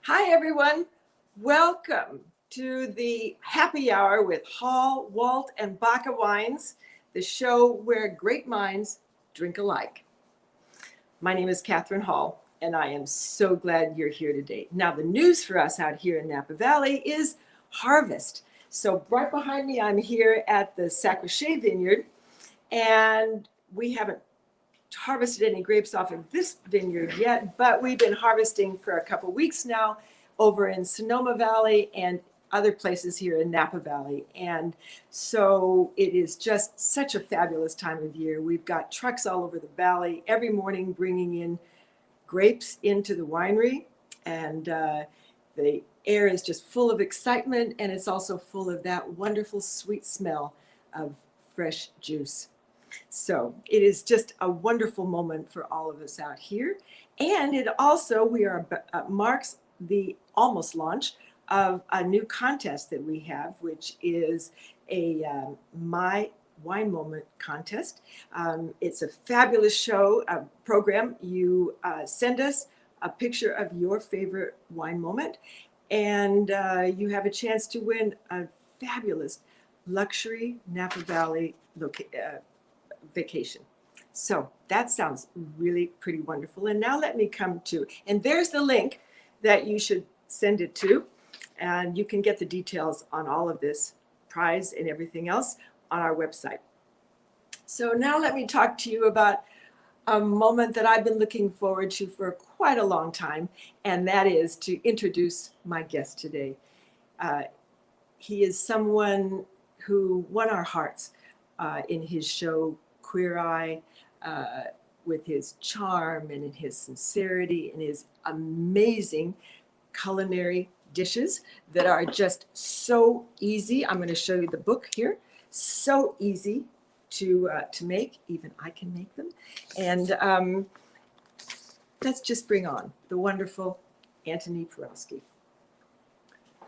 Hi, everyone. Welcome to the happy hour with Hall, Walt, and Baca Wines, the show where great minds drink alike. My name is Kathryn Hall, and I am so glad you're here today. Now, the news for us out here in Napa Valley is harvest. So right behind me, I'm here at the Sacrochet Vineyard, and we haven't harvested any grapes off of this vineyard yet, but we've been harvesting for a couple weeks now over in Sonoma Valley and other places here in Napa Valley. And so it is just such a fabulous time of year. We've got trucks all over the valley every morning bringing in grapes into the winery, and the air is just full of excitement, and it's also full of that wonderful sweet smell of fresh juice. So it is just a wonderful moment for all of us out here. And it also, marks the almost launch of a new contest that we have, which is a My Wine Moment contest. It's a fabulous program. You send us a picture of your favorite wine moment, and you have a chance to win a fabulous luxury Napa Valley vacation. So that sounds really pretty wonderful. And now let me come to, and there's the link that you should send it to. And you can get the details on all of this prize and everything else on our website. So now let me talk to you about a moment that I've been looking forward to for quite a long time, and that is to introduce my guest today. He is someone who won our hearts in his show Queer Eye, with his charm and in his sincerity and his amazing culinary dishes that are just so easy. I'm going to show you the book here. So easy to make. Even I can make them. And let's just bring on the wonderful Antoni Porowski.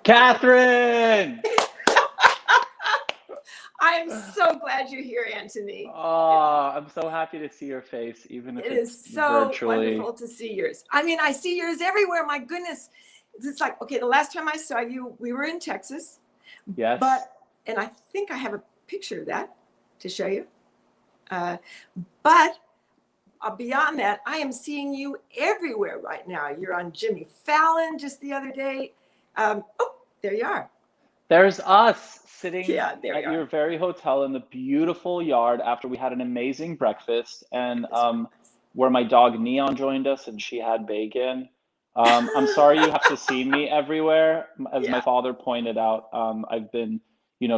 Kathryn! I am so glad you're here, Antoni. Oh, I'm so happy to see your face, even if It it's is so virtually. wonderful to see yours. I mean, I see yours everywhere. My goodness. It's like, okay, the last time I saw you, we were in Texas. Yes. And I think I have a picture of that to show you. But beyond that, I am seeing you everywhere right now. You're on Jimmy Fallon just the other day. Oh, there you are. There's us sitting at your very hotel in the beautiful yard after we had an amazing breakfast, and where my dog Neon joined us, and she had bacon. I'm sorry you have to see me everywhere. As my father pointed out, I've been,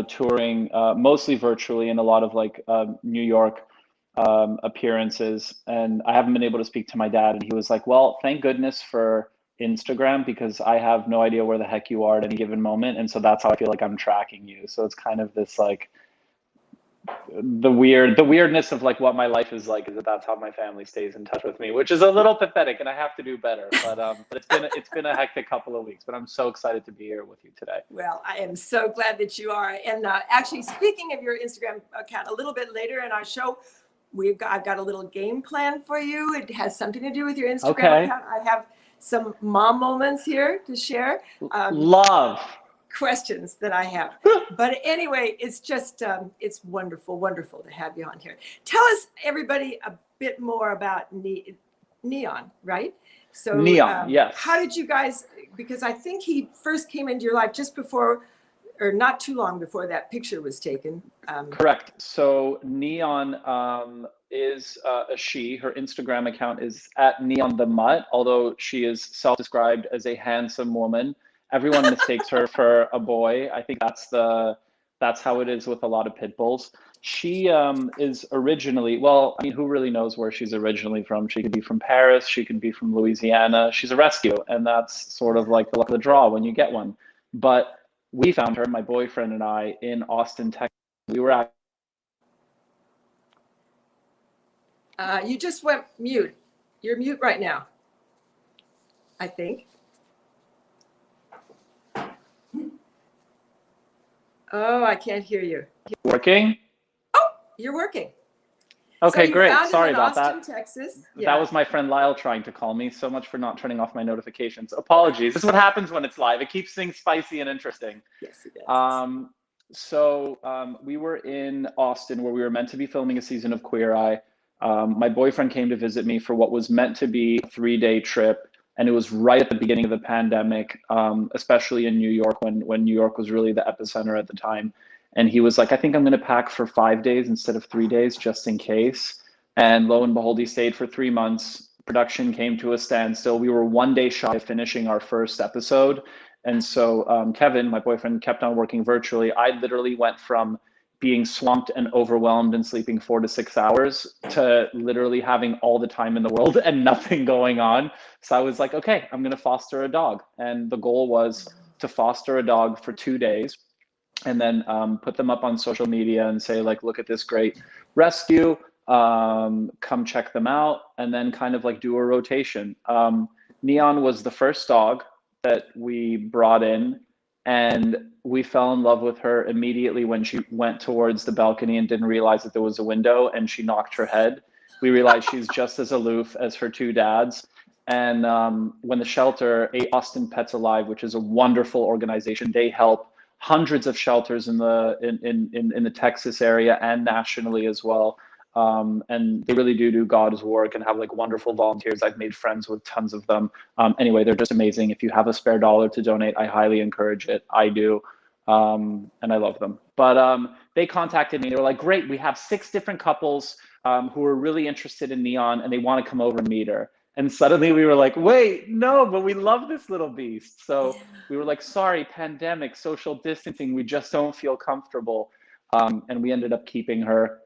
touring mostly virtually in a lot of New York appearances, and I haven't been able to speak to my dad. And he was like, "Well, thank goodness for Instagram, because I have no idea where the heck you are at any given moment." And so that's how I feel like I'm tracking you. So it's kind of this the weirdness of what my life is like, is that's how my family stays in touch with me, which is a little pathetic, and I have to do better. But it's been a hectic couple of weeks, but I'm so excited to be here with you today. Well, I am so glad that you are. And actually, speaking of your Instagram account, a little bit later in our show, I've got a little game plan for you. It has something to do with your Instagram account. I have some mom moments here to share. Love questions that I have. But anyway, it's just, it's wonderful to have you on here. Tell us, everybody, a bit more about Neon, right? So Neon, yes. How did you guys, because I think he first came into your life just before, or not too long before that picture was taken. Correct. So Neon is a she. Her Instagram account is at Neon the Mutt, although she is self-described as a handsome woman. Everyone mistakes her for a boy. I think that's how it is with a lot of pit bulls. She is originally, well, I mean, who really knows where she's originally from? She could be from Paris. She could be from Louisiana. She's a rescue, and that's sort of like the luck of the draw when you get one. But we found her, my boyfriend and I, in Austin, Texas. We were at. You just went mute. You're mute right now, I think. Oh, I can't hear you. Working? Oh, you're working. So Okay, you great. found him Sorry in about Austin, that. Texas. That Yeah. was my friend Lyle trying to call me. So much for not turning off my notifications. Apologies. This is what happens when it's live. It keeps things spicy and interesting. Yes, he does. Um, we were in Austin where we were meant to be filming a season of Queer Eye. My boyfriend came to visit me for what was meant to be a 3-day trip, and it was right at the beginning of the pandemic, especially in New York when New York was really the epicenter at the time. And he was like, "I think I'm going to pack for 5 days instead of 3 days, just in case." And lo and behold, he stayed for 3 months. Production came to a standstill. We were 1 day shy of finishing our first episode. And so Kevin, my boyfriend, kept on working virtually. I literally went from being swamped and overwhelmed and sleeping 4 to 6 hours to literally having all the time in the world and nothing going on. So I was like, okay, I'm going to foster a dog. And the goal was to foster a dog for 2 days and then put them up on social media and say, like, look at this great rescue. Come check them out, and then kind of like do a rotation. Neon was the first dog that we brought in, and we fell in love with her immediately when she went towards the balcony and didn't realize that there was a window and she knocked her head. We realized she's just as aloof as her two dads. And when the shelter, Austin Pets Alive, which is a wonderful organization, they help hundreds of shelters in the Texas area and nationally as well. And they really do God's work and have like wonderful volunteers. I've made friends with tons of them. Anyway, they're just amazing. If you have a spare dollar to donate, I highly encourage it. I do. And I love them. But they contacted me. They were like, great, we have 6 different couples who are really interested in Neon and they want to come over and meet her. And suddenly we were like, wait, no, but we love this little beast. So we were like, sorry, pandemic, social distancing, we just don't feel comfortable. And we ended up keeping her.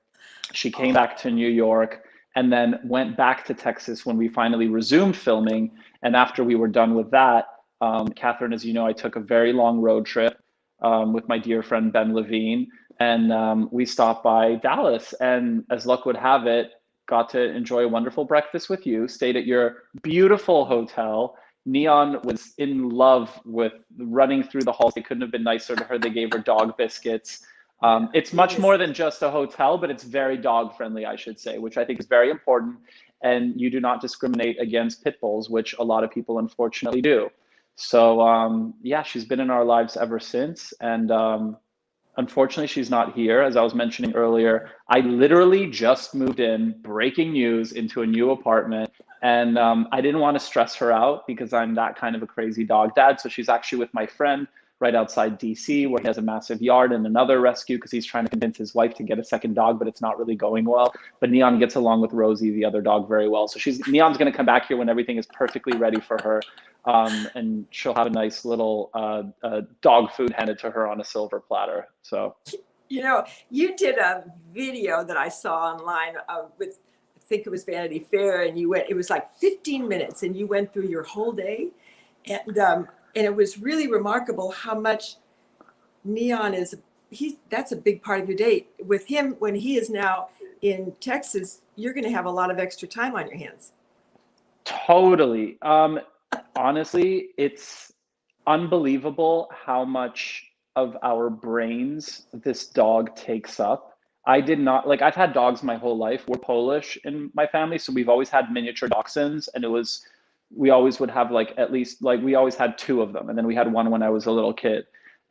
She came back to New York and then went back to Texas when we finally resumed filming. And after we were done with that, Kathryn, as you know, I took a very long road trip with my dear friend Ben Levine. And we stopped by Dallas. And as luck would have it, got to enjoy a wonderful breakfast with you, stayed at your beautiful hotel. Neon was in love with running through the halls. They couldn't have been nicer to her. They gave her dog biscuits. It's much more than just a hotel, but it's very dog friendly, I should say, which I think is very important. And you do not discriminate against pit bulls, which a lot of people unfortunately do. So yeah, she's been in our lives ever since. And unfortunately, she's not here. As I was mentioning earlier, I literally just moved in, breaking news, into a new apartment. And I didn't want to stress her out because I'm that kind of a crazy dog dad. So she's actually with my friend right outside DC, where he has a massive yard and another rescue because he's trying to convince his wife to get a second dog, but it's not really going well. But Neon gets along with Rosie, the other dog, very well. So Neon's going to come back here when everything is perfectly ready for her. And she'll have a nice little dog food handed to her on a silver platter. So, You know, you did a video that I saw online with, I think it was Vanity Fair, and it was like 15 minutes, and you went through your whole day, and it was really remarkable how much Neon that's a big part of your day. With him, when he is now in Texas, you're going to have a lot of extra time on your hands. totally. Honestly, it's unbelievable how much of our brains this dog takes up. I did not like, I've had dogs my whole life. We're Polish in my family, so we've always had miniature dachshunds, and we always would have like at least like we always had 2 of them, and then we had one when I was a little kid.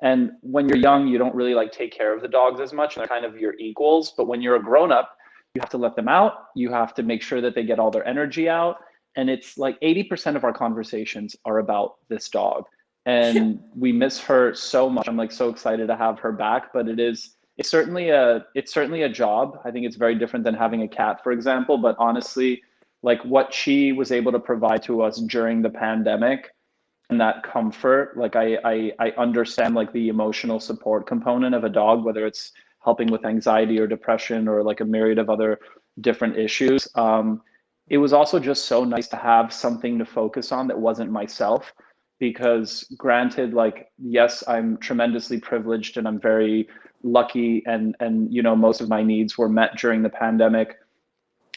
And when you're young, you don't really like take care of the dogs as much. They're kind of your equals, but when you're a grown up, you have to let them out. You have to make sure that they get all their energy out. And it's like 80% of our conversations are about this dog. And we miss her so much. I'm like so excited to have her back, but it's certainly a job. I think it's very different than having a cat, for example. But honestly, like what she was able to provide to us during the pandemic and that comfort, like I understand like the emotional support component of a dog, whether it's helping with anxiety or depression or like a myriad of other different issues. It was also just so nice to have something to focus on that wasn't myself, because granted, like, yes, I'm tremendously privileged and I'm very lucky, and you know, most of my needs were met during the pandemic.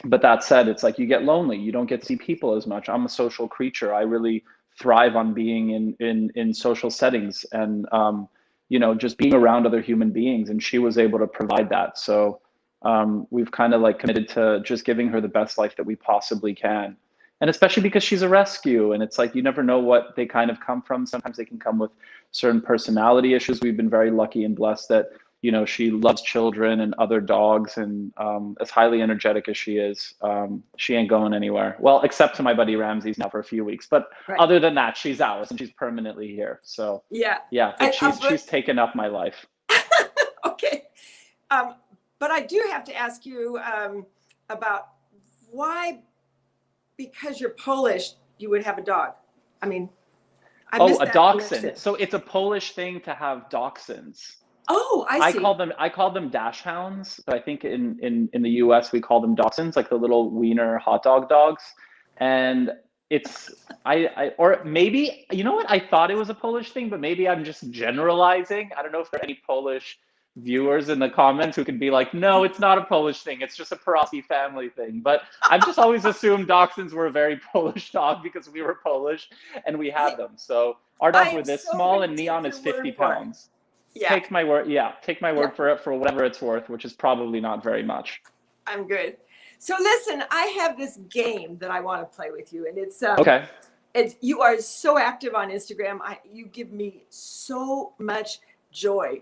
But that said, it's like you get lonely, you don't get to see people as much. I'm a social creature. I really thrive on being in social settings, and you know, just being around other human beings, and she was able to provide that. So we've kind of like committed to just giving her the best life that we possibly can. And especially because she's a rescue, and it's like you never know what they kind of come from. Sometimes they can come with certain personality issues. We've been very lucky and blessed that, you know, she loves children and other dogs, and as highly energetic as she is, she ain't going anywhere. Well, except to my buddy Ramsey's now for a few weeks, but Right. other than that, she's ours and she's permanently here. So Yeah. but she's taken up my life. Okay. But I do have to ask you about why, because you're Polish, you would have a dog. I mean, I missed a that dachshund. connection. So it's a Polish thing to have dachshunds. Oh, I see. I call them dash hounds, but I think in the US we call them dachshunds, like the little wiener hot dog dogs. And it's or maybe, you know what, I thought it was a Polish thing, but maybe I'm just generalizing. I don't know if there are any Polish viewers in the comments who could be like, no, it's not a Polish thing, it's just a Porowski family thing. But I've just always assumed dachshunds were a very Polish dog because we were Polish and we had them. So our dogs were this small, and Neon is 50 pounds. Yeah. Take my word. Yeah, take my word for it, for whatever it's worth, which is probably not very much. I'm good. So listen, I have this game that I want to play with you, and it's okay. You are so active on Instagram. You give me so much joy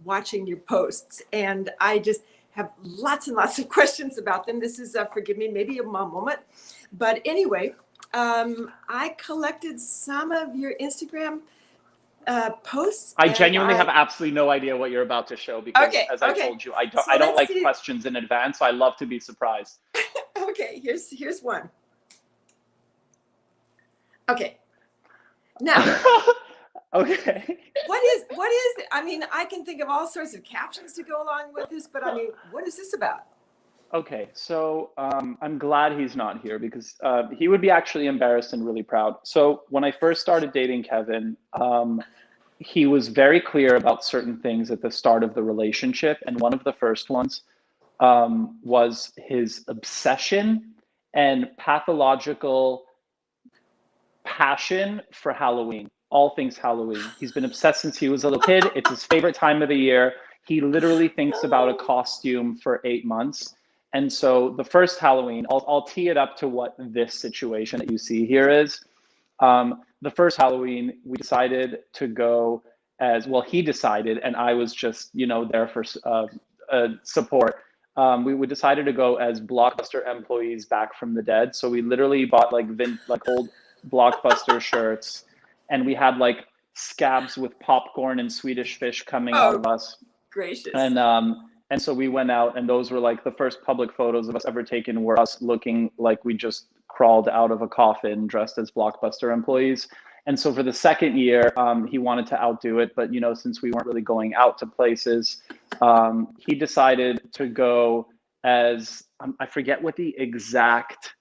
watching your posts, and I just have lots and lots of questions about them. This is forgive me, maybe a mom moment, but anyway, I collected some of your Instagram posts. I genuinely have absolutely no idea what you're about to show, because as I told you, I don't like questions in advance, so I love to be surprised. Okay, here's one. Okay. Now okay. What is I mean, I can think of all sorts of captions to go along with this, but I mean, what is this about? Okay, so I'm glad he's not here, because he would be actually embarrassed and really proud. So when I first started dating Kevin, he was very clear about certain things at the start of the relationship. And one of the first ones was his obsession and pathological passion for Halloween, all things Halloween. He's been obsessed since he was a little kid. It's his favorite time of the year. He literally thinks about a costume for 8 months. And so the first Halloween, I'll tee it up to what this situation that you see here is. The first Halloween, we decided to go as, well, he decided, and I was just, you know, there for support. We decided to go as Blockbuster employees back from the dead. So we literally bought like old Blockbuster shirts, and we had like scabs with popcorn and Swedish fish coming out of us. Gracious. And so we went out, and those were like the first public photos of us ever taken, were us looking like we just crawled out of a coffin dressed as Blockbuster employees. And so for the second year, he wanted to outdo it, but you know, since we weren't really going out to places, he decided to go as, I forget what the exact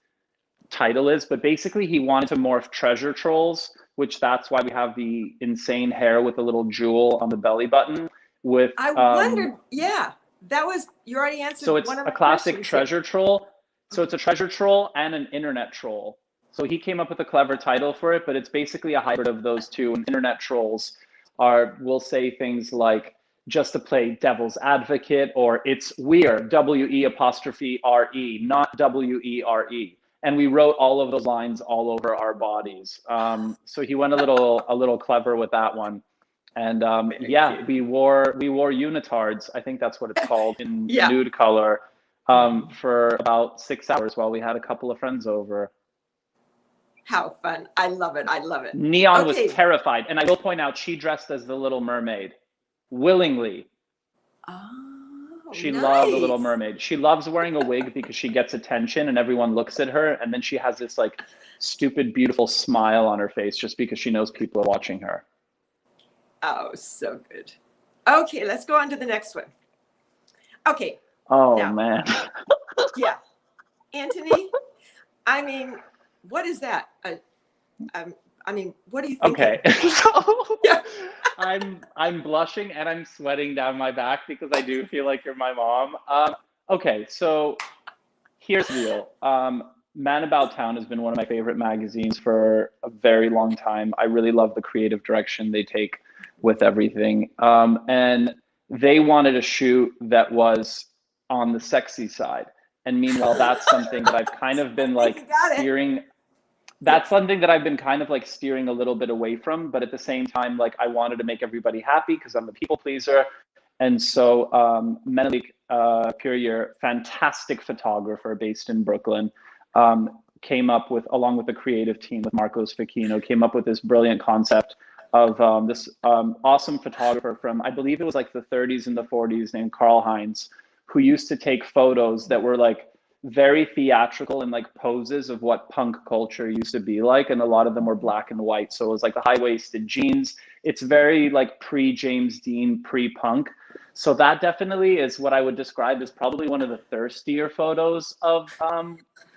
title is, but basically he wanted to morph treasure trolls, which that's why we have the insane hair with a little jewel on the belly button. With I wondered, yeah, that was, you already answered. So it's a classic treasure troll. So it's a treasure troll and an internet troll. So he came up with a clever title for it, but it's basically a hybrid of those two. And internet trolls will say things like, just to play devil's advocate, or it's weird, WE''RE, not WERE. And we wrote all of those lines all over our bodies. So he went a little clever with that one. And yeah, we wore unitards, I think that's what it's called, in nude color, for about 6 hours while we had a couple of friends over. How fun. I love it. I love it. Neon was terrified. And I will point out, she dressed as the Little Mermaid willingly. Oh, she loved the Little Mermaid. She loves wearing a wig because she gets attention and everyone looks at her. And then she has this like stupid, beautiful smile on her face just because she knows people are watching her. Oh, so good. Okay, let's go on to the next one. Okay. Oh, now, man. Yeah. Antoni, I mean, what is that? I mean, what do you think? Okay. So yeah. I'm blushing and I'm sweating down my back because I do feel like you're my mom. Okay, so here's the deal. Man About Town has been one of my favorite magazines for a very long time. I really love the creative direction they take with everything. And they wanted a shoot that was on the sexy side. And meanwhile, that's something that I've kind of been like steering. That's something that I've been kind of like steering a little bit away from, but at the same time, like I wanted to make everybody happy because I'm a people pleaser. And so Menelik Purier, fantastic photographer based in Brooklyn, came up with, along with the creative team with Marcos Facchino, came up with this brilliant concept of this awesome photographer from, I believe it was like the 30s and the 40s, named Karl Heinz, who used to take photos that were like very theatrical and like poses of what punk culture used to be like, and a lot of them were black and white. So it was like the high-waisted jeans. It's very like pre-James Dean, pre-punk. So that definitely is what I would describe as probably one of the thirstier photos of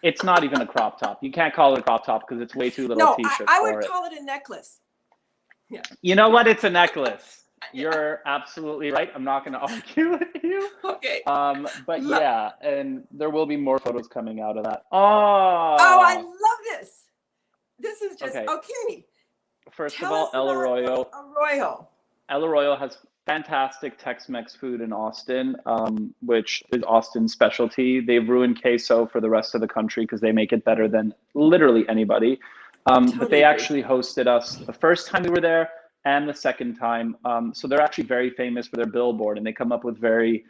it's not even a crop top. You can't call it a crop top because it's way too little No, t-shirt I for would it. call it a necklace. Yeah. You know what? It's a necklace. You're absolutely right. I'm not going to argue with you. Okay. But yeah, and there will be more photos coming out of that. Oh, I love this. This is just okay. First of all, El Arroyo. El Arroyo has fantastic Tex-Mex food in Austin, which is Austin's specialty. They've ruined queso for the rest of the country because they make it better than literally anybody. But they actually hosted us the first time we were there and the second time. So they're actually very famous for their billboard, and they come up with very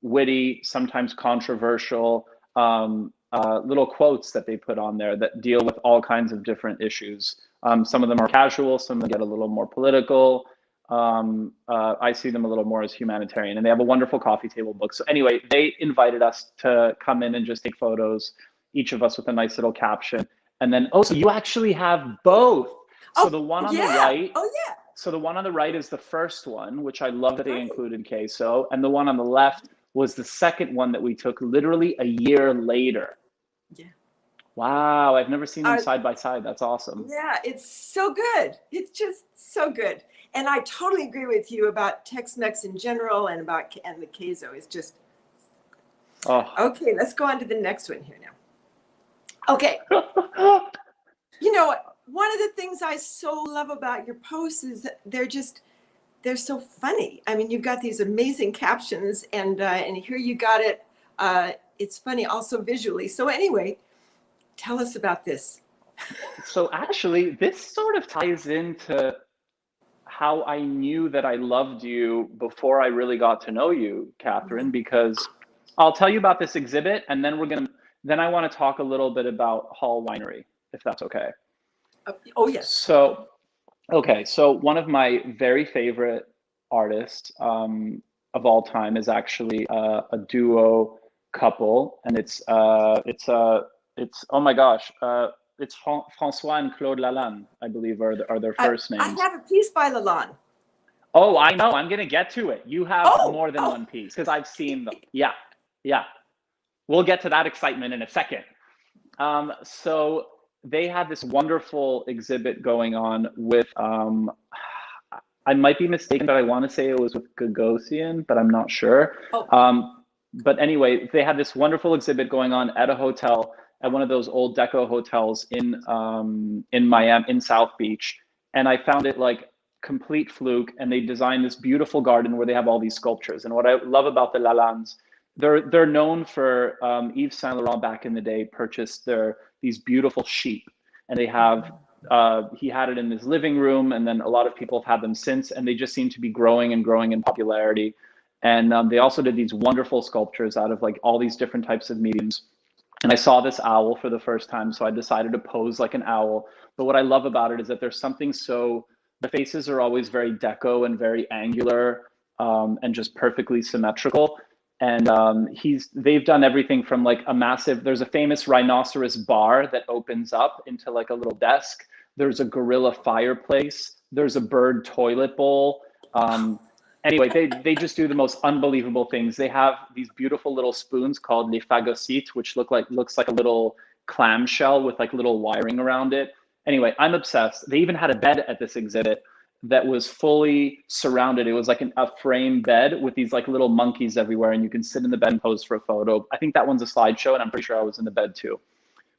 witty, sometimes controversial little quotes that they put on there that deal with all kinds of different issues. Some of them are casual, some of them get a little more political. I see them a little more as humanitarian, and they have a wonderful coffee table book. So anyway, they invited us to come in and just take photos, each of us with a nice little caption. And then, so you actually have both. So the one on the right. Oh, yeah. So the one on the right is the first one, which I love that they included queso. And the one on the left was the second one that we took literally a year later. Yeah. Wow. I've never seen them side by side. That's awesome. Yeah, it's so good. It's just so good. And I totally agree with you about Tex-Mex in general and the queso. It's just, okay, let's go on to the next one here now. Okay. You know, one of the things I so love about your posts is that they're so funny. I mean, you've got these amazing captions, and here you got it. It's funny also visually. So anyway, tell us about this. So actually, this sort of ties into how I knew that I loved you before I really got to know you, Kathryn, because I'll tell you about this exhibit, and then I want to talk a little bit about Hall Winery, if that's okay. Oh, yes. So, okay. So one of my very favorite artists of all time is actually a duo couple, and it's oh my gosh, it's François and Claude Lalande, I believe, are their first names. I have a piece by Lalande. Oh, I know. I'm gonna get to it. You have more than one piece because I've seen them. Yeah. We'll get to that excitement in a second. So they had this wonderful exhibit going on with, I might be mistaken, but I want to say it was with Gagosian, but I'm not sure. But anyway, they had this wonderful exhibit going on at a hotel, at one of those old deco hotels in Miami, in South Beach. And I found it like complete fluke. And they designed this beautiful garden where they have all these sculptures. And what I love about the Lalandes, they're known for Yves Saint Laurent back in the day purchased these beautiful sheep, and they have he had it in his living room, and then a lot of people have had them since, and they just seem to be growing and growing in popularity. And they also did these wonderful sculptures out of like all these different types of mediums. And I saw this owl for the first time, so I decided to pose like an owl. But what I love about it is that there's something the faces are always very deco and very angular and just perfectly symmetrical. And they've done everything from like there's a famous rhinoceros bar that opens up into like a little desk. There's a gorilla fireplace. There's a bird toilet bowl. Anyway, they just do the most unbelievable things. They have these beautiful little spoons called les phagocytes, which looks like a little clamshell with like little wiring around it. Anyway, I'm obsessed. They even had a bed at this exhibit that was fully surrounded. It was like a frame bed with these like little monkeys everywhere, and you can sit in the bed and pose for a photo. I think that one's a slideshow, and I'm pretty sure I was in the bed too.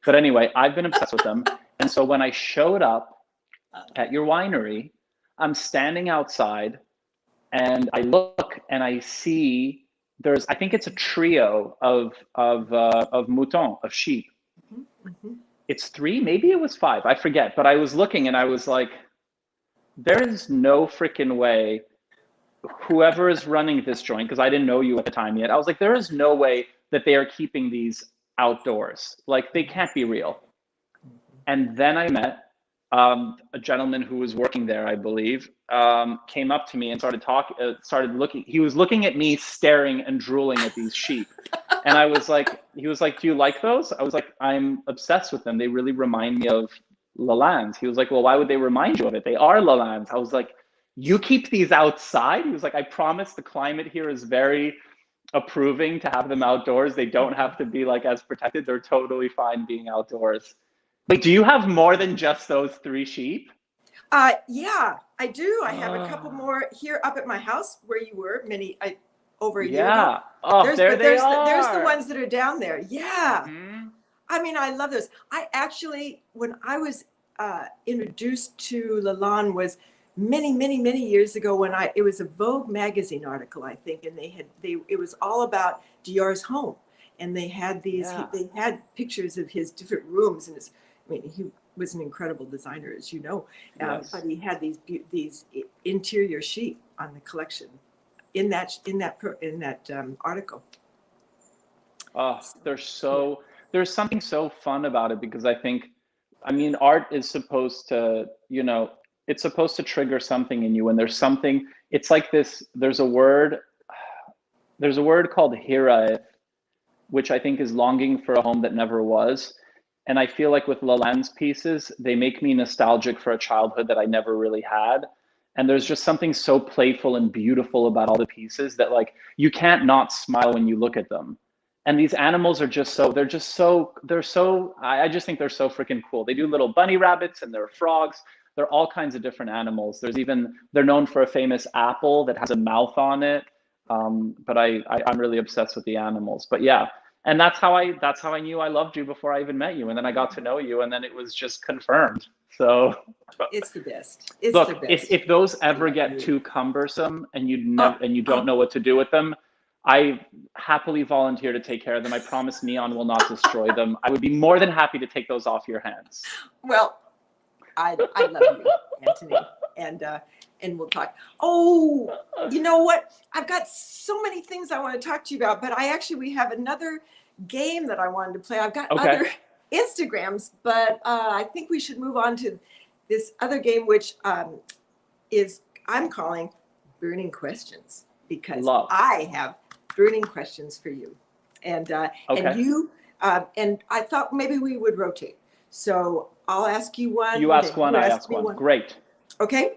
But anyway, I've been obsessed with them. And so when I showed up at your winery, I'm standing outside, and I look and I see I think it's a trio of moutons, of sheep. Mm-hmm. It's three, maybe it was five, I forget. But I was looking and I was like, there is no freaking way whoever is running this joint, because I didn't know you at the time yet. I was like, there is no way that they are keeping these outdoors. Like, they can't be real. And then I met a gentleman who was working there, I believe, came up to me and started looking. He was looking at me, staring and drooling at these sheep. And he was like, do you like those? I was like, I'm obsessed with them. They really remind me of Lalandes. He was like, well, why would they remind you of it? They are Lalandes. I was like, you keep these outside? He was like, I promise the climate here is very approving to have them outdoors. They don't have to be like as protected. They're totally fine being outdoors. Wait, do you have more than just those three sheep? Yeah, I do. I have a couple more here up at my house where you were over a year ago. Oh, there they are. There's the ones that are down there. Yeah. Mm-hmm. I mean, I love those. I actually, when I was introduced to Lalande was many years ago when it was a Vogue magazine article, I think, and it was all about Dior's home. And they had they had pictures of his different rooms, and he was an incredible designer, as you know. Yes. But he had these interior sheep on the collection in that article. Oh, there's something so fun about it, because I mean, art is supposed to, it's supposed to trigger something in you. And it's like this, there's a word called hira, which I think is longing for a home that never was. And I feel like with Lalande's pieces, they make me nostalgic for a childhood that I never really had. And there's just something so playful and beautiful about all the pieces that, like, you can't not smile when you look at them. And these animals are I just think they're so freaking cool. They do little bunny rabbits and there are frogs. They're all kinds of different animals. They're known for a famous apple that has a mouth on it. But I'm really obsessed with the animals. But yeah, and that's how I knew I loved you before I even met you. And then I got to know you, and then it was just confirmed. So it's the best. It's look, the best. if those ever get too cumbersome and you don't know what to do with them, I happily volunteer to take care of them. I promise Neon will not destroy them. I would be more than happy to take those off your hands. Well, I love you, Antoni, and we'll talk. Oh, you know what? I've got so many things I want to talk to you about, but we have another game that I wanted to play. I've got other Instagrams, but I think we should move on to this other game, which I'm calling Burning Questions, because I have burning questions for you, and you, and I thought maybe we would rotate. So I'll ask you one. You ask one, I ask one. Great. Okay.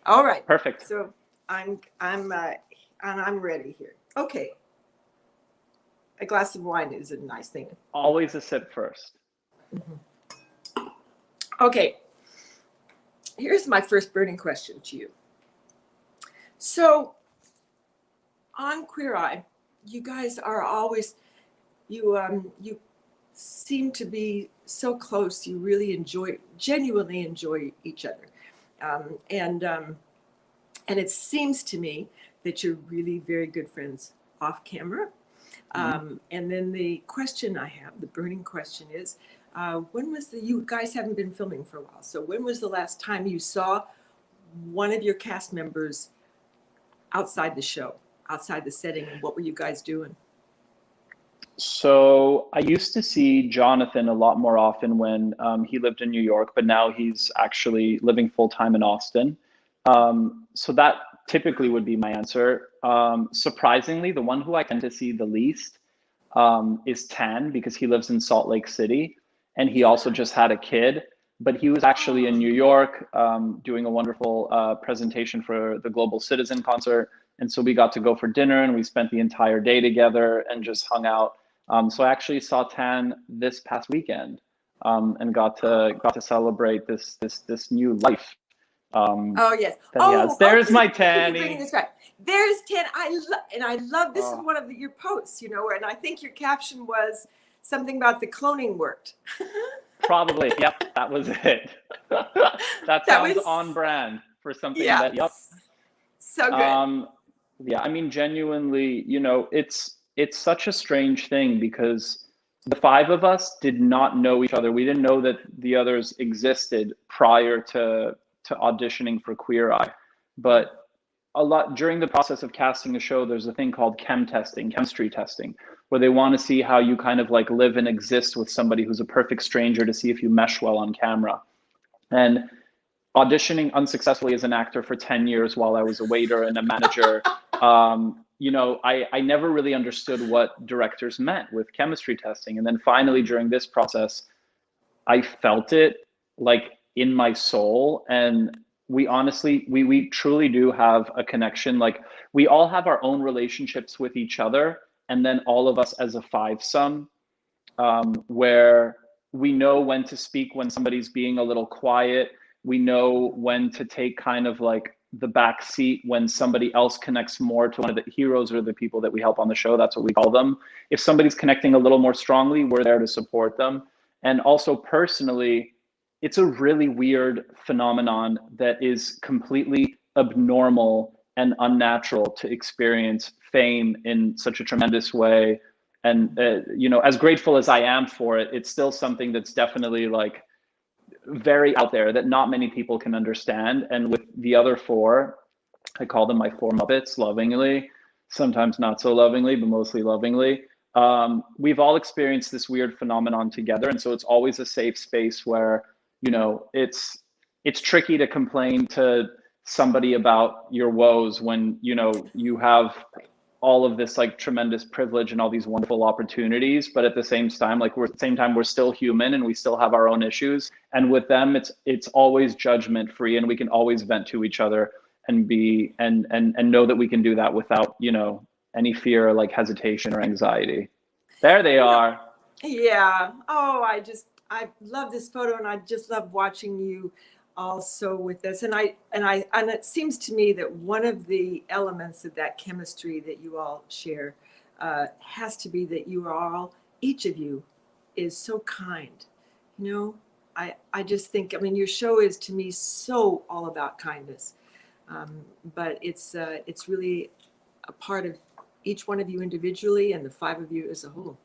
All right. Perfect. So I'm ready here. Okay. A glass of wine is a nice thing. Always a sip first. Mm-hmm. Okay. Here's my first burning question to you. So on Queer Eye, you guys are always, you seem to be so close. You really genuinely enjoy each other. And it seems to me that you're really very good friends off camera. And then the question I have, the burning question is, you guys haven't been filming for a while. So when was the last time you saw one of your cast members outside the show, outside the setting, and what were you guys doing? So I used to see Jonathan a lot more often when he lived in New York, but now he's actually living full-time in Austin. So that typically would be my answer. Surprisingly, the one who I tend to see the least is Tan, because he lives in Salt Lake City, and he also just had a kid. But he was actually in New York doing a wonderful presentation for the Global Citizen concert. And so we got to go for dinner, and we spent the entire day together and just hung out. So I actually saw Tan this past weekend and got to celebrate this new life. Oh yes. That he has. There's my Tanny. There's Tan. I love this is one of your posts, and I think your caption was something about the cloning worked. Probably. Yep, that was it. that sounds on brand for something that. Yep. So good. Yeah, I mean, genuinely, it's such a strange thing because the five of us did not know each other. We didn't know that the others existed prior to auditioning for Queer Eye. But a lot during the process of casting a show, there's a thing called chemistry testing, where they want to see how you kind of like live and exist with somebody who's a perfect stranger to see if you mesh well on camera. And auditioning unsuccessfully as an actor for 10 years while I was a waiter and a manager, I never really understood what directors meant with chemistry testing. And then finally, during this process, I felt it like in my soul. And we truly do have a connection. Like we all have our own relationships with each other. And then all of us as a five-some, where we know when to speak when somebody's being a little quiet. We know when to take kind of like the back seat when somebody else connects more to one of the heroes or the people that we help on the show. That's what we call them. If somebody's connecting a little more strongly, we're there to support them. And also personally, it's a really weird phenomenon that is completely abnormal and unnatural to experience fame in such a tremendous way. And as grateful as I am for it, it's still something that's definitely like very out there that not many people can understand. And with the other four, I call them my four Muppets lovingly, sometimes not so lovingly, but mostly lovingly. We've all experienced this weird phenomenon together. And so it's always a safe space where, it's tricky to complain to somebody about your woes when, you have all of this like tremendous privilege and all these wonderful opportunities, but at the same time, we're still human and we still have our own issues. And with them, it's always judgment free, and we can always vent to each other and be and know that we can do that without any fear, like hesitation or anxiety. There they are. Yeah. Oh, I love this photo, and I just love watching you also with this. And it seems to me that one of the elements of that chemistry that you all share has to be that each of you is so kind. I just think, I mean, your show is to me so all about kindness, but it's really a part of each one of you individually and the five of you as a whole.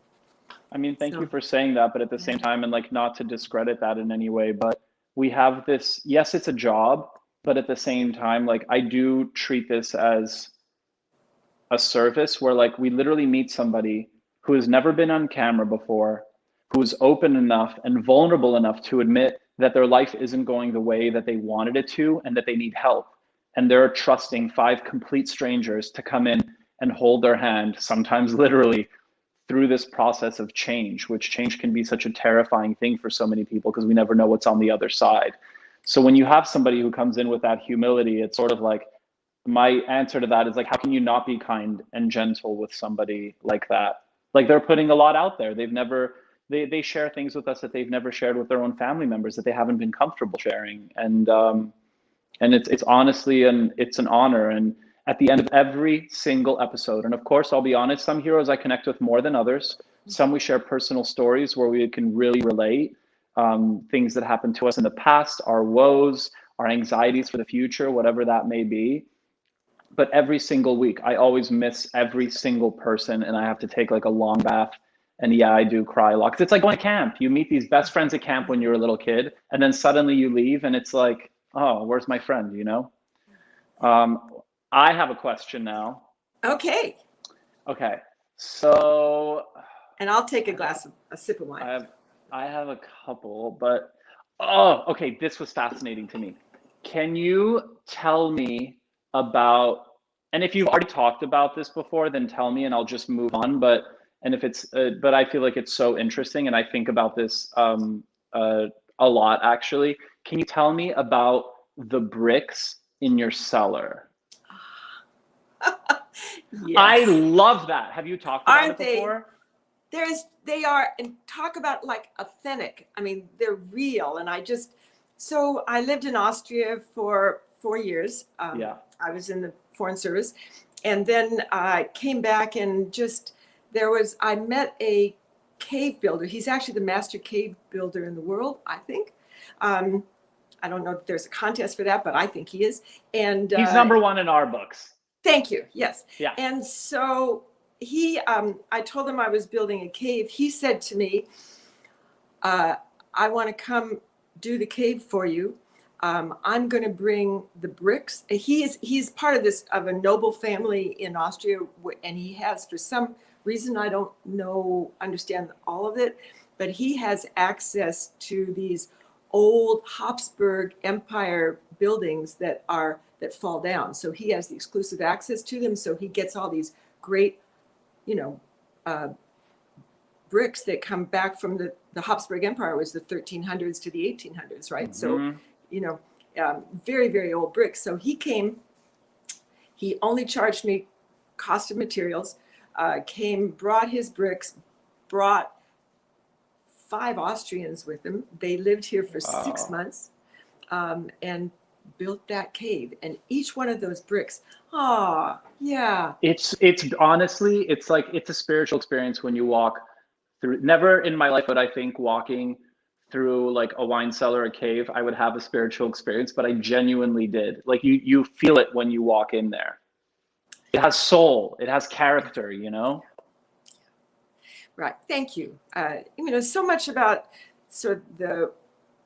I mean, thank So, you for saying that, but at the yeah. same time, and like not to discredit that in any way, but we have this, yes, it's a job, but at the same time, like I do treat this as a service where like we literally meet somebody who has never been on camera before, who's open enough and vulnerable enough to admit that their life isn't going the way that they wanted it to and that they need help. And they're trusting five complete strangers to come in and hold their hand, sometimes literally, through this process of change, which change can be such a terrifying thing for so many people because we never know what's on the other side. So when you have somebody who comes in with that humility, it's sort of like, my answer to that is like, how can you not be kind and gentle with somebody like that? Like they're putting a lot out there. They share things with us that they've never shared with their own family members, that they haven't been comfortable sharing. And it's honestly, it's an honor. And at the end of every single episode, and of course, I'll be honest, some heroes I connect with more than others. Some we share personal stories where we can really relate, things that happened to us in the past, our woes, our anxieties for the future, whatever that may be. But every single week, I always miss every single person, and I have to take like a long bath. And yeah, I do cry a lot because it's like going to camp. You meet these best friends at camp when you're a little kid, and then suddenly you leave, and it's like, oh, where's my friend? Um, I have a question now. Okay. Okay, so And I'll take a sip of wine. I have a couple, but oh, okay, this was fascinating to me. Can you tell me about, and if you've already talked about this before, then tell me and I'll just move on. But I feel like it's so interesting, and I think about this a lot actually. Can you tell me about the bricks in your cellar? I Yes. love that. Have you talked about Aren't it they? before? They are, and talk about like authentic. I mean, they're real. And so I lived in Austria for 4 years. Yeah. I was in the Foreign Service. And then I came back and I met a cave builder. He's actually the master cave builder in the world, I think. I don't know if there's a contest for that, but I think he is. And He's number one in our books. Thank you. Yes. Yeah. And so I told him I was building a cave. He said to me, I want to come do the cave for you. I'm going to bring the bricks. He's part of a noble family in Austria, and he has, for some reason, I don't understand all of it, but he has access to these old Habsburg Empire buildings that fall down. So he has the exclusive access to them. So he gets all these great, bricks that come back from the Habsburg Empire, was the 1300s to the 1800s, right? Mm-hmm. So, very, very old bricks. So he came, he only charged me cost of materials, brought his bricks, brought 5 Austrians with him. They lived here for 6 months, and built that cave. And each one of those bricks, yeah. It's honestly, it's like, it's a spiritual experience when you walk through. Never in my life would I think walking through like a wine cellar, a cave, I would have a spiritual experience, but I genuinely did. Like you feel it when you walk in there. It has soul, it has character, Right. Thank you. So much about sort of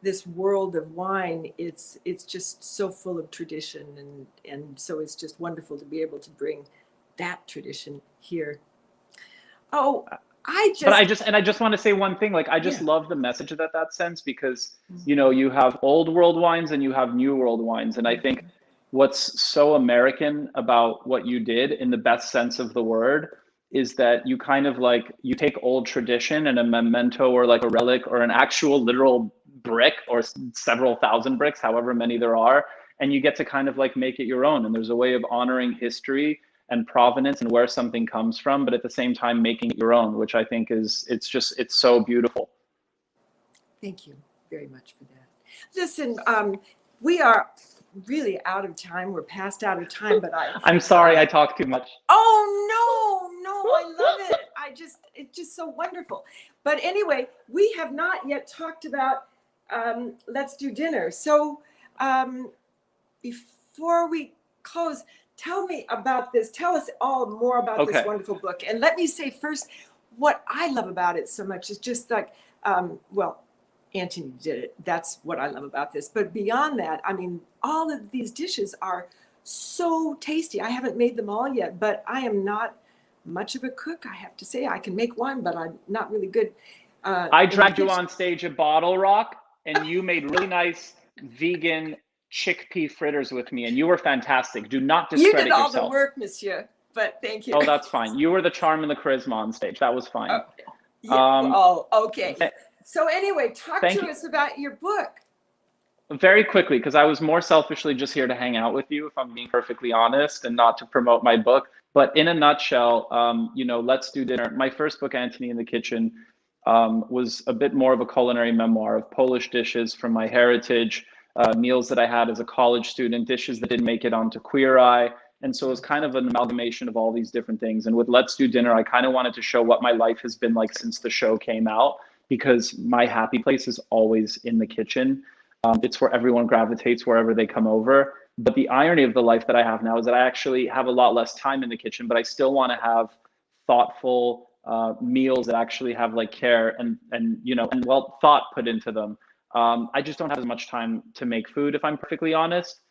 this world of wine. It's just so full of tradition, and so it's just wonderful to be able to bring that tradition here. Oh, I just want to say one thing. Like, I just love the message that sends, because, you have old world wines and you have new world wines. And I think what's so American about what you did, in the best sense of the word, is that you kind of like, you take old tradition and a memento or like a relic or an actual literal brick or several thousand bricks, however many there are, and you get to kind of like make it your own. And there's a way of honoring history and provenance and where something comes from, but at the same time making it your own, which I think it's so beautiful. Thank you very much for that. Listen, we are really out of time. We're past out of time, but I'm sorry I talk too much. Oh, no, I love it. It's just so wonderful. But anyway, we have not yet talked about Let's Do Dinner. So before we close, tell me about this. Tell us all more about this wonderful book. And let me say first, what I love about it so much is just like, Antoni did it. That's what I love about this. But beyond that, I mean, all of these dishes are so tasty. I haven't made them all yet, but I am not much of a cook, I have to say. I can make one, but I'm not really good. I dragged you on stage at Bottle Rock, and you made really nice vegan chickpea fritters with me, and you were fantastic. Do not discredit yourself. You did all the work, monsieur, but thank you. Oh, that's fine. You were the charm and the charisma on stage. That was fine. Okay. So anyway, talk to us about your book. Very quickly, because I was more selfishly just here to hang out with you, if I'm being perfectly honest, and not to promote my book. But in a nutshell, Let's Do Dinner. My first book, Antoni in the Kitchen, was a bit more of a culinary memoir of Polish dishes from my heritage, meals that I had as a college student, dishes that didn't make it onto Queer Eye. And so it was kind of an amalgamation of all these different things. And with Let's Do Dinner, I kind of wanted to show what my life has been like since the show came out, because my happy place is always in the kitchen. It's where everyone gravitates wherever they come over. But the irony of the life that I have now is that I actually have a lot less time in the kitchen, but I still want to have thoughtful meals that actually have like care and thought put into them. I just don't have as much time to make food, if I'm perfectly honest.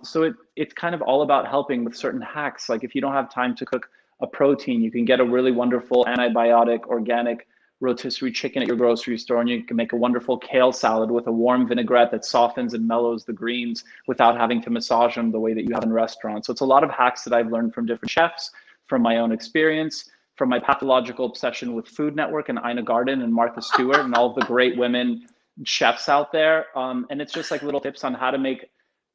So it's kind of all about helping with certain hacks. Like if you don't have time to cook a protein, you can get a really wonderful antibiotic organic rotisserie chicken at your grocery store, and you can make a wonderful kale salad with a warm vinaigrette that softens and mellows the greens without having to massage them the way that you have in restaurants. So it's a lot of hacks that I've learned from different chefs, from my own experience, from my pathological obsession with Food Network and Ina Garten and Martha Stewart and all of the great women chefs out there. And it's just like little tips on how to make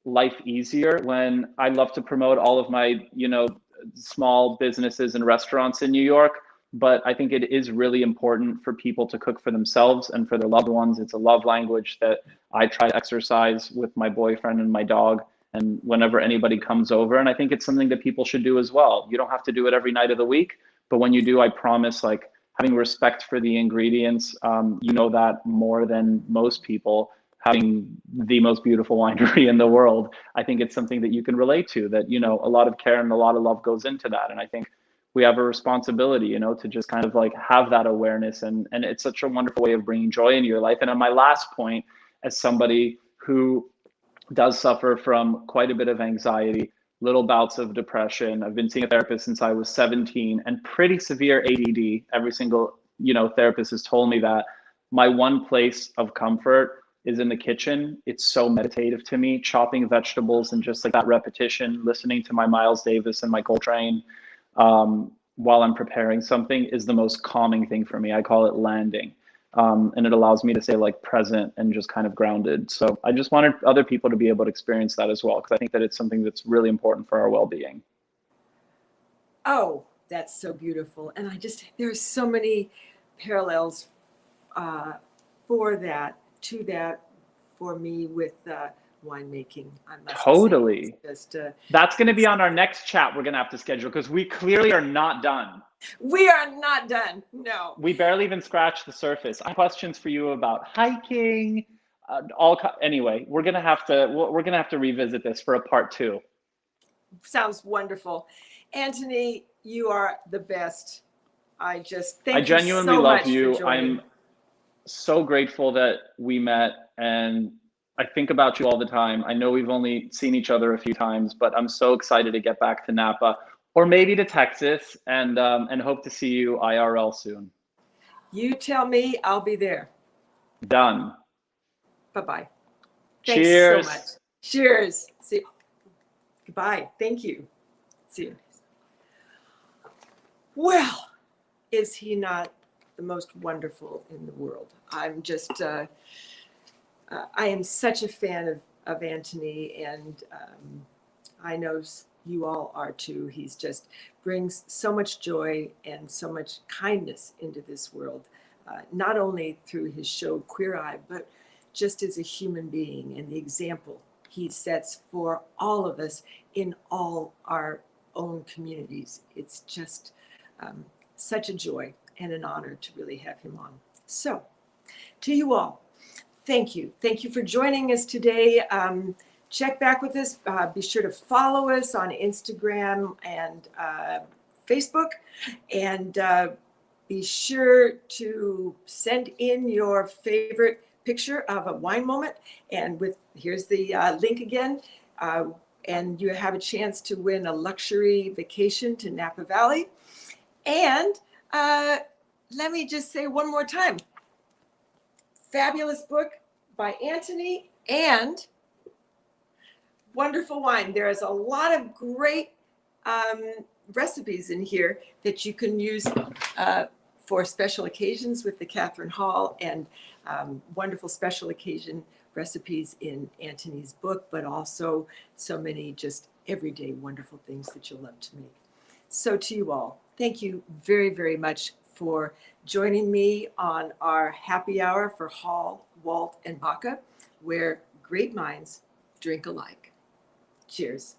life easier, when I love to promote all of my, small businesses and restaurants in New York. But I think it is really important for people to cook for themselves and for their loved ones. It's a love language that I try to exercise with my boyfriend and my dog, and whenever anybody comes over. And I think it's something that people should do as well. You don't have to do it every night of the week, but when you do, I promise, like having respect for the ingredients, that more than most people, having the most beautiful winery in the world. I think it's something that you can relate to, that, you know, a lot of care and a lot of love goes into that. And I think we have a responsibility, you know, to just kind of like have that awareness. And it's such a wonderful way of bringing joy into your life. And on my last point, as somebody who does suffer from quite a bit of anxiety, little bouts of depression. I've been seeing a therapist since I was 17, and pretty severe ADD. Every single, you know, therapist has told me that. My one place of comfort is in the kitchen. It's so meditative to me, chopping vegetables and just like that repetition, listening to my Miles Davis and my Coltrane while I'm preparing something is the most calming thing for me. I call it landing. And it allows me to stay like present and just kind of grounded. So I just wanted other people to be able to experience that as well, because I think that it's something that's really important for our well-being. Oh, that's so beautiful. And there's so many parallels for that, to that, for me with winemaking. I must Totally. say. It's just, that's going to be on our next chat we're going to have to schedule, because we clearly are not done. We are not done. No. We barely even scratched the surface. I have questions for you about hiking. Anyway, we're gonna have to revisit this for a part 2. Sounds wonderful. Antoni, you are the best. I genuinely I genuinely love you. For joining. I'm so grateful that we met, and I think about you all the time. I know we've only seen each other a few times, but I'm so excited to get back to Napa, or maybe to Texas, and hope to see you IRL soon. You tell me, I'll be there. Done. Bye-bye. Cheers. Thanks so much. Cheers. See you. Goodbye. Thank you. See you. Well, is he not the most wonderful in the world? I'm just, I am such a fan of Antoni, and I know you all are too. He's just brings so much joy and so much kindness into this world, not only through his show Queer Eye, but just as a human being, and the example he sets for all of us in all our own communities. It's just such a joy and an honor to really have him on. So, to you all, thank you. Thank you for joining us today. Check back with us. Be sure to follow us on Instagram and Facebook. And be sure to send in your favorite picture of a wine moment. And here's the link again. And you have a chance to win a luxury vacation to Napa Valley. And let me just say one more time. Fabulous book by Antoni, and wonderful wine. There is a lot of great recipes in here that you can use for special occasions with the Kathryn Hall, and wonderful special occasion recipes in Antoni's book, but also so many just everyday wonderful things that you'll love to make. So to you all, thank you very, very much for joining me on our happy hour for Hall, Walt, and Baca, where great minds drink alike. Cheers.